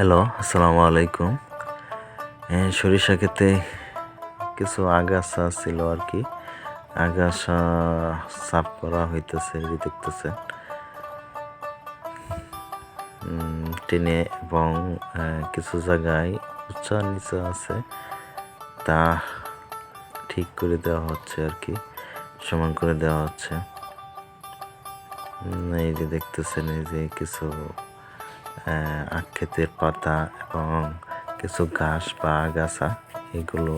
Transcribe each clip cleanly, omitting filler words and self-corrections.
Hello, আসসালামু আলাইকুম। সরিষা ক্ষেতে কিছু আগাছা ছিল আর কি। আগাছা সাফ করা হইতেছে, এই যে দেখতেছেন টেনে, এবং কিছু জায়গায় উঁচা নিচা আছে, তা ঠিক করে দেওয়া হচ্ছে আর কি, সমান করে দেওয়া হচ্ছে। এই যে দেখতেছেন, এই যে কিছু আখ ক্ষেতের পাতা এবং কিছু ঘাস বা আগাছা, এগুলো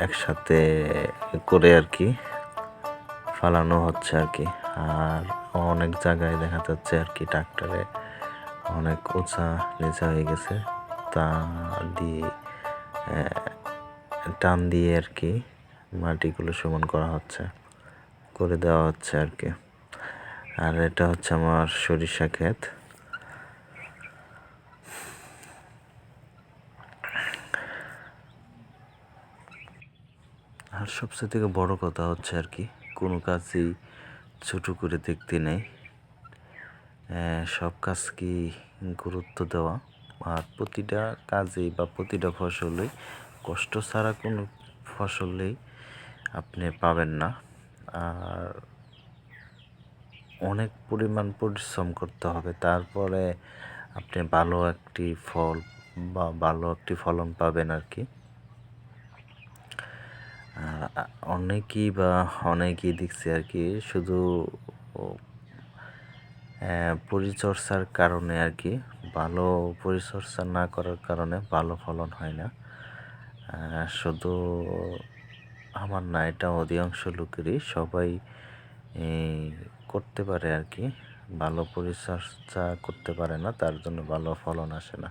একসাথে করে আর কি ফালানো হচ্ছে আর কি। আর অনেক জায়গায় দেখা যাচ্ছে আর কি ট্রাক্টরে অনেক উঁচা নিচা হয়ে গেছে, তা দিয়ে টান দিয়ে আর কি মাটিগুলো সমান করা হচ্ছে, করে দেওয়া হচ্ছে আর কি। আর এটা হচ্ছে আমার সরিষা ক্ষেত। আর সবচেয়ে থেকে বড় কথা হচ্ছে আর কি, কোনো কাজই ছোট করে দেখতে নেই, সব কাজকে গুরুত্ব দেওয়া। আর প্রতিটা কাজেই বা প্রতিটা ফসলেই কষ্ট ছাড়া কোনো ফসলেই আপনি পাবেন না। আর অনেক পরিমাণ পরিশ্রম করতে হবে, তারপরে আপনি ভালো একটি ফল বা ভালো একটি ফলন পাবেন আর কি। অনেকেই দেখছি আর কি শুধু পরিচর্যার কারণে আর কি, ভালো পরিচর্যা না করার কারণে ভালো ফলন হয় না। শুধু আমার না, এটা অধিকাংশ লোকেরই, সবাই করতে পারে আর কি, ভালো পরিচর্যা করতে পারে না, তার জন্য ভালো ফলন আসে না।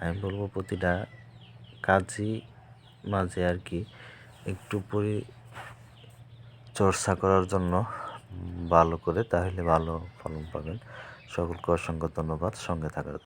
আমি বলবো প্রতিটা কাজই মাঝে আর কি একটু পরিচর্যা করার জন্য ভালো করে, তাহলে ভালো ফলন পাবেন। সকলকে অসংখ্য ধন্যবাদ সঙ্গে থাকার।